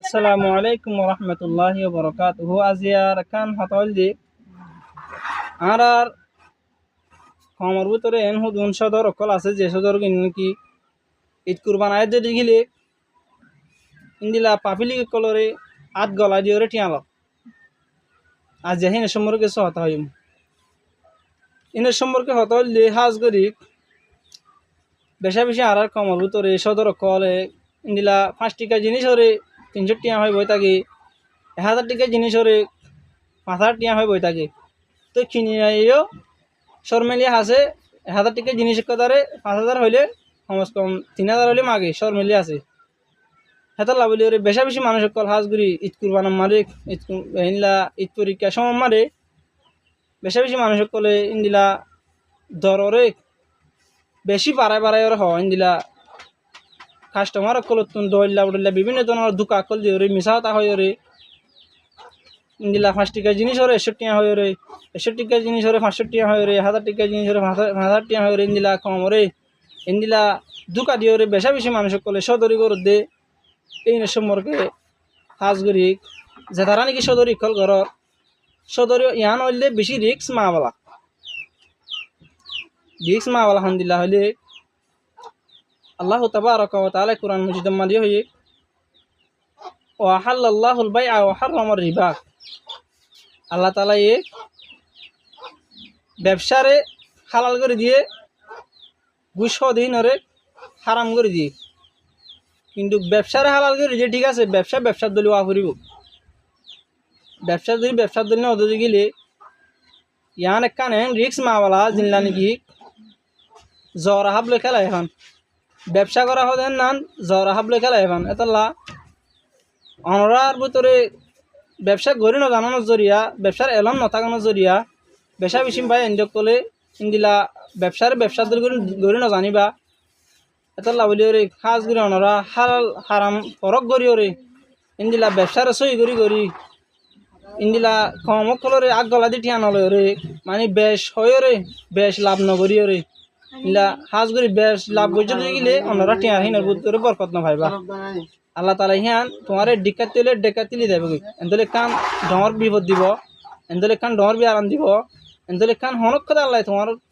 আসসালামু আলাইকুম রহমতুল্লাহি বরকাতুহু। আজিয়ার কান হতল দি আর কমর ভিতরে এন হুদুন সদর অকল আছে যে সদর কি ঈদ কুরবান আয় যদি গিলে ইন্দিলা পাপিলি কলরে আত গলা দিয়ে টিয়াল আজ হিন সম্পর্কে হতা হইম ইনের সম্পর্কে হত হইলে হাজ করি বেশা বেশি আর কমর ভিতরে সদর অকলে ইন্দিলা 5 টাকা জিনিস হরে 300 টিয়া হয় বই থাকি 1000 টাকা জিনিস হরে 5000 টিয়া হয় বই থাকি তো কিনি আইও শর্মেলিয়া আছে 1000 টাকা জিনিস কথারে 5000 হইলে কমস কম 3000 হইলে মাগে শর্মেলিয়া আছে হেতার লাভলি ওরে বেশা বেশি মানুষ কল হাজ করি ঈদ কুরবান মারে ঈদ হিনলা ঈদ পরীক্ষা সময় মারে বেশা বেশি মানুষ কলে ইন্দিলা দররে বেশি বাড়ায় বাড়ায় ওরা হয় ইন্দিলা কাস্টমার কল দইলা উড়িলা বিভিন্ন ধরনের দোকা কল দিয়ে ওরে মিশা হতা হয় ওরে ইন্দিলা 5 টাকা জিনিস ওরে 61 টাকা হয় ওরে 61 টাকা জিনিস ওরে 65 টাকা হয় ওরে 1000 টাকা জিনিস ওরে 5000 টাকা হয় ওরে ইন্দিলা কম ওরে ইন্দিলা দোকা দিয়ে ওরে বেশা বেশি মানুষ কলে সদরি করে দে এই সম্পর্কে হাজগরি যে তারা নাকি সদরি কল ঘর সদরি ইয়ান হইলে বেশি রিক্স মাওয়ালা হামদুলিল্লাহ হইলে আল্লাহ তাবারাকা ওয়া তাআলা কুরআন মাজিদ মাদিয়ে হই ওয়া হালাল্লাহুল বাইআ ওয়া হারামার রিবা আল্লাহ তাআলা ব্যবসারে হালাল করে দিয়ে ঘুষ দিনরে হারাম করে দিয়ে কিন্তু ব্যবসারে হালাল করে দিয়ে ঠিক আছে ব্যবসার দলীয় আফরিব ব্যবসার দলীয় না ওদের গেলে ইয়ান একখানে রিক্স মাওয়ালা জিনলা নাকি জ্বর হাবলে খেলা এখন ব্যবসা করা হতেন নান জ্বর হাবলে খেলা এখন এতলা অনরার ভিতরে ব্যবসা গড়ি না জানানোর জরিয়া ব্যবসার এলন নথাকানোর জরিয়া বেশা বেশি ভাই এনজয় করলে ইন্দিলা ব্যবসার দল গড়ি না জানিবা এতলা বলি ওরে খাস গড়ি অনরা হালাল হারাম ফরক গড়ি ওরে ইন্দিলা ব্যবসার সই গড়ি ইন্দিলা কমক কলরে আগ গলা দি ঠিয়া নলয় রে মানে বেশ হয় রে বেশ লাভ নগরী রে ইলা হাজ করি বেশ লাভ করছে গেলে অন্যরা টিয়া হিনের বুদ্ধরে বরকত না ভাইবা আল্লাহ তালা হিয়ান তোমার ডেকাতিলি দেবে এন্দলে কান ডর বিপদ দিব এন্দলে কান ডর বি আরাম দিব এন্দলে কান হনক কথা আল্লাহ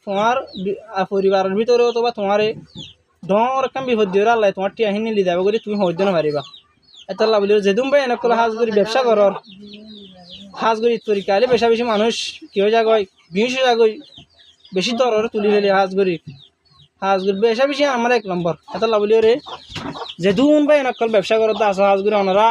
তোমার পরিবারের ভিতরে অথবা তোমারে ডর কান বিপদ দিয়ে আল্লাহ তোমার টিয়া হিন নিলি দেবে করে তুমি হইতে না পারিবা এত আল্লাহ বলি যেদুম ভাই এনে হাজ করি ব্যবসা করর হাজ করি তরিকা হলে বেশা বেশি মানুষ কেউ জাগয় 20 জাগয় বেশি দর তুলি ফেলে হাজ করি বেশা বেশি আমার 1 নম্বর এত লাভলি রে যে দুন ভাই নকল ব্যবসা করতে আসো হাজ করি ওনারা